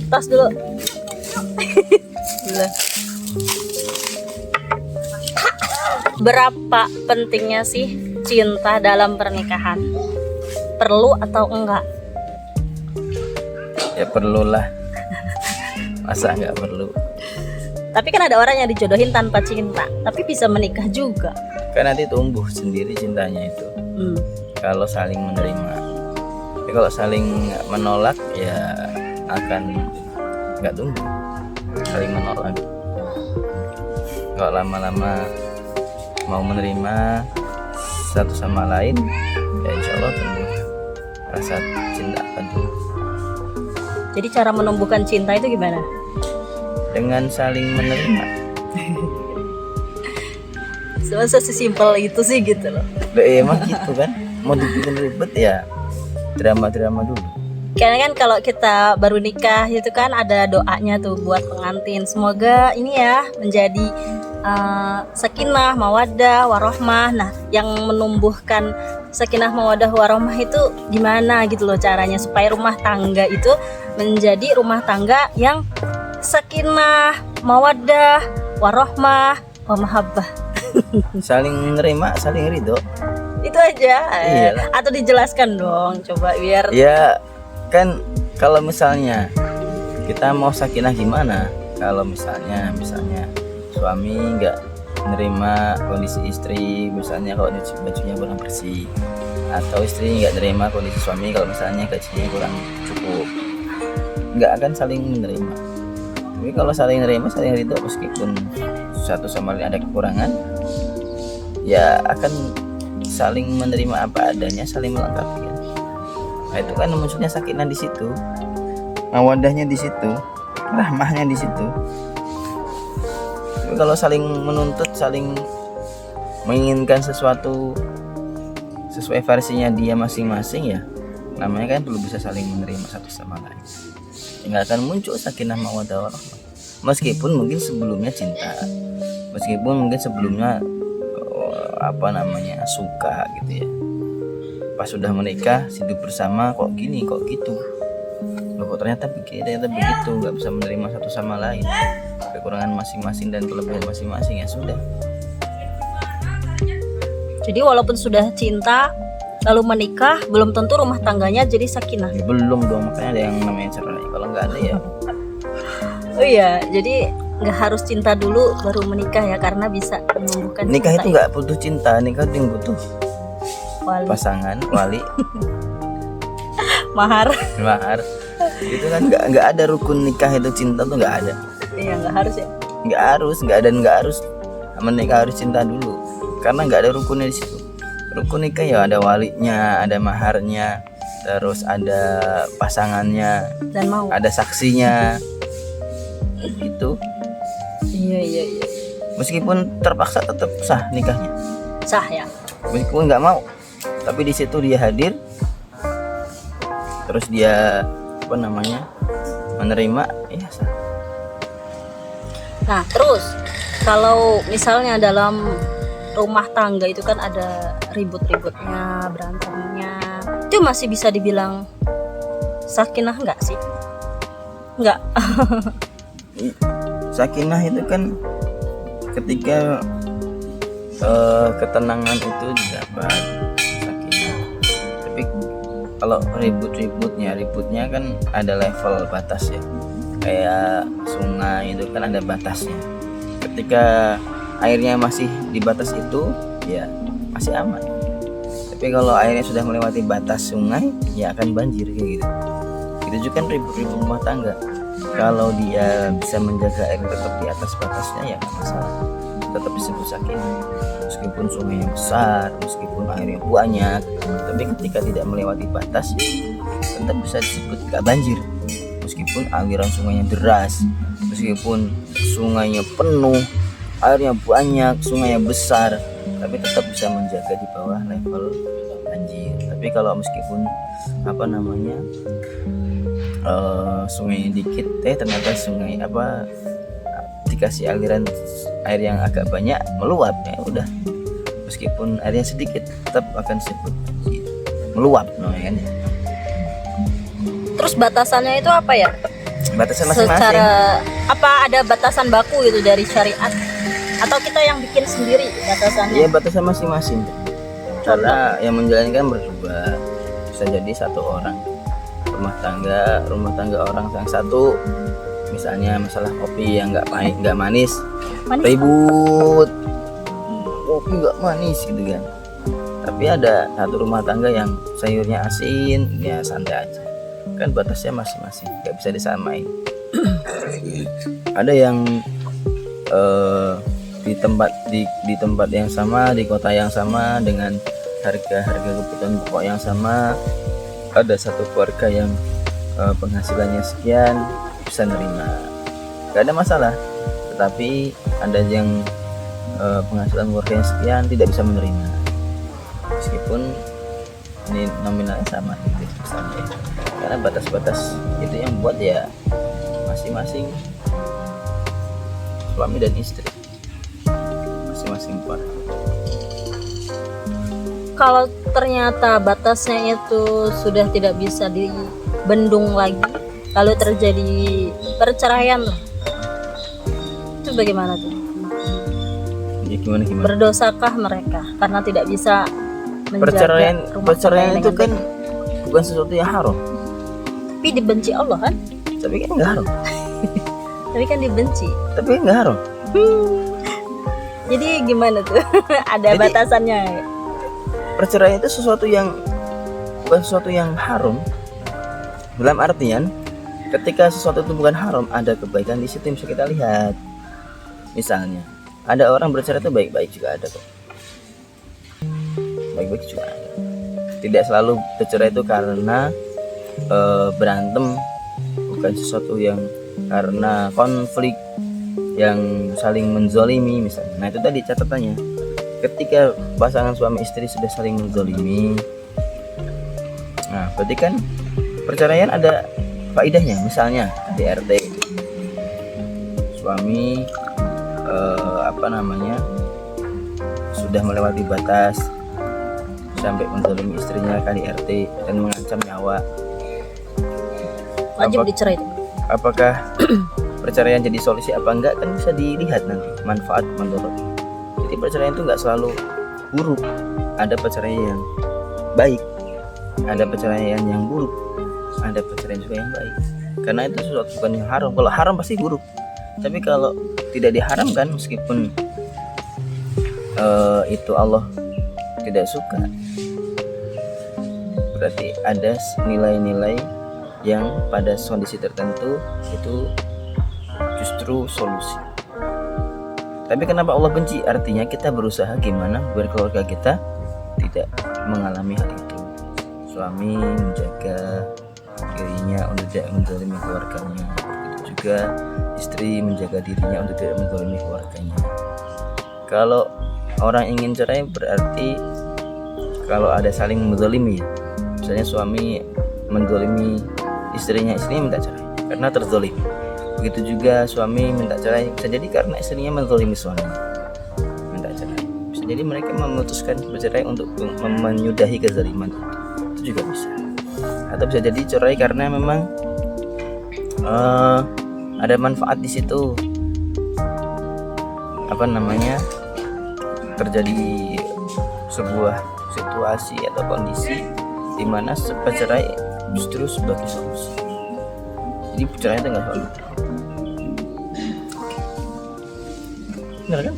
Tas dulu. Gila. Berapa pentingnya sih cinta dalam pernikahan? Perlu atau enggak? Ya perlulah. Masa nggak perlu? Tapi kan ada orang yang dijodohin tanpa cinta, tapi bisa menikah juga. Kan nanti tumbuh sendiri cintanya itu. Kalau saling menerima. Tapi kalau saling menolak ya akan nggak tumbuh. Saling menolak. Kalau lama-lama mau menerima satu sama lain, ya insya Allah tumbuh rasa cinta akan tumbuh. Jadi cara menumbuhkan cinta itu gimana? Dengan saling menerima. Masa sesimpel itu sih gitu loh. Emang gitu kan, mau dibikin ribet ya drama-drama dulu. Karena kan kalau kita baru nikah itu kan ada doanya tuh buat pengantin. Semoga ini ya menjadi sakinah, mawaddah, warohmah. Nah, yang menumbuhkan sakinah, mawaddah, warohmah itu gimana gitu loh caranya supaya rumah tangga itu menjadi rumah tangga yang sakinah, mawaddah, warohmah, wamahabbah. Saling menerima, saling ridho. Itu aja. Iyalah. Atau dijelaskan dong, coba biar. Ya kan kalau misalnya kita mau sakinah gimana? Kalau misalnya suami nggak menerima kondisi istri, misalnya kalau bajunya kurang bersih, atau istri nggak menerima kondisi suami kalau misalnya gajinya kurang cukup, nggak akan saling menerima. Tapi kalau saling menerima, saling ridho, meskipun satu sama lain ada kekurangan, ya akan saling menerima apa adanya, saling melengkapi. Nah itu kan munculnya sakinah di situ, mawaddahnya di situ, rahmahnya di situ. Tapi kalau saling menuntut, saling menginginkan sesuatu sesuai versinya dia masing-masing, ya namanya kan belum bisa saling menerima satu sama lain. Nggak akan muncul sakinah mawaddah warahmah. Meskipun mungkin sebelumnya cinta, meskipun mungkin sebelumnya suka gitu ya. Pas sudah menikah, hidup bersama kok gini, kok gitu. Loh, kok ternyata begitu, nggak bisa menerima satu sama lain, kekurangan masing-masing dan kelebihan masing-masing, ya sudah. Jadi walaupun sudah cinta lalu menikah, belum tentu rumah tangganya jadi sakinah. Ya, belum dong, makanya ada yang namanya cerai. Kalau nggak ada ya. Oh iya, jadi nggak harus cinta dulu baru menikah ya, karena bisa menumbuhkan Nikah cinta itu nggak butuh cinta, nikah itu yang butuh wali. pasangan, wali, Mahar. mahar. Itu kan nggak ada rukun nikah itu cinta tuh nggak ada. Iya, nggak harus ya. Nggak harus menikah harus cinta dulu, karena nggak ada rukunnya di situ. Rukun nikah ya ada walinya, ada maharnya, terus ada pasangannya, Dan mau. ada saksinya, gitu. Iya. Meskipun terpaksa tetap sah nikahnya, Sah ya. meskipun nggak mau, tapi di situ dia hadir, terus dia menerima, ya sah. Nah, terus kalau misalnya dalam rumah tangga itu kan ada ribut-ributnya, berantemnya, itu masih bisa dibilang sakinah nggak sih? Nggak. Sakinah itu kan ketika ketenangan itu didapat sakinah. Tapi kalau ributnya kan ada level batas ya. Kayak sungai itu kan ada batasnya. Ketika airnya masih di batas itu, ya masih aman. Tapi kalau airnya sudah melewati batas sungai, ya akan banjir kayak gitu. Itu juga kan ribut-ribut rumah tangga. Kalau dia bisa menjaga air tetap di atas batasnya, ya nggak masalah, tetap disebut sakinah. Meskipun sungainya besar, meskipun airnya banyak, tapi ketika tidak melewati batas, tetap bisa disebut gak banjir. Meskipun aliran sungainya deras, meskipun sungainya penuh, airnya banyak, sungainya besar, tapi tetap bisa menjaga di bawah level banjir. Tapi kalau meskipun sungainya dikit, ternyata sungai dikasih aliran air yang agak banyak meluap, ya udah, meskipun airnya sedikit tetap akan disebut meluap, kan. Terus batasannya itu apa ya? Batasan masing-masing. Secara apa ada batasan baku gitu dari syariat atau kita yang bikin sendiri batasannya? Iya, batasan masing-masing. Karena yang menjalankan berdua, bisa jadi satu orang rumah tangga orang yang satu, misalnya masalah kopi yang nggak pahit nggak manis, ribut kopi nggak manis gitu kan. Tapi ada satu rumah tangga yang sayurnya asin, ya santai aja. Kan batasnya masing-masing, nggak bisa disamain. Ada yang di tempat yang sama, di kota yang sama, dengan harga kebutuhan pokok yang sama. Ada satu keluarga yang penghasilannya sekian, bisa nerima, nggak ada masalah. Tetapi ada yang penghasilan keluarganya sekian, tidak bisa menerima, meskipun ini nominalnya sama gitu misalnya. Karena batas-batas itu yang buat ya masing-masing suami dan istri, masing-masing keluarga. Kalau ternyata batasnya itu sudah tidak bisa dibendung lagi, lalu terjadi perceraian, itu bagaimana tuh? Ya, gimana? Berdosakah mereka karena tidak bisa menjaga perceraian itu kan bukan sesuatu yang haram, tapi dibenci Allah kan? tapi kan nggak haram. Tapi kan dibenci. Tapi kan nggak haram. Jadi gimana tuh? Ada Jadi, batasannya. Perceraian itu bukan sesuatu yang haram. Dalam artian, ketika sesuatu itu bukan haram, ada kebaikan di situ yang bisa kita lihat. Misalnya, ada orang bercerai itu baik-baik juga ada kok. Baik-baik juga ada. Tidak selalu bercerai itu karena berantem, bukan sesuatu yang karena konflik yang saling menzolimi misalnya. Nah itu tadi catatannya, ketika pasangan suami istri sudah saling menzolimi, nah berarti kan perceraian ada faedahnya. Misalnya KDRT, suami sudah melewati batas sampai menzolimi istrinya, KDRT dan mengancam nyawa, Wajib dicerai. apakah perceraian jadi solusi apa enggak, kan bisa dilihat nanti manfaat mudarat. Jadi perceraian itu enggak selalu buruk, ada perceraian yang baik, ada perceraian yang buruk, ada perceraian juga yang baik. Karena itu sesuatu bukan yang haram. Kalau haram pasti buruk, tapi kalau tidak diharamkan, meskipun itu Allah tidak suka, berarti ada nilai-nilai yang pada kondisi tertentu itu justru solusi. Tapi kenapa Allah benci? Artinya kita berusaha gimana biar keluarga kita tidak mengalami hal itu. Suami menjaga dirinya untuk tidak menzalimi keluarganya, begitu juga istri menjaga dirinya untuk tidak menzalimi keluarganya. Kalau orang ingin cerai berarti kalau ada saling menzalimi, misalnya suami menzalimi istrinya minta cerai karena terzalimi. Begitu juga suami minta cerai, bisa jadi karena istrinya menzalimi suaminya, minta cerai. Bisa jadi mereka memutuskan bercerai untuk menyudahi kezaliman, itu juga bisa. Atau bisa jadi cerai karena memang ada manfaat di situ, terjadi sebuah situasi atau kondisi di mana bercerai justru sebagai solusi. Jadi perceraian itu nggak selalu benar kan?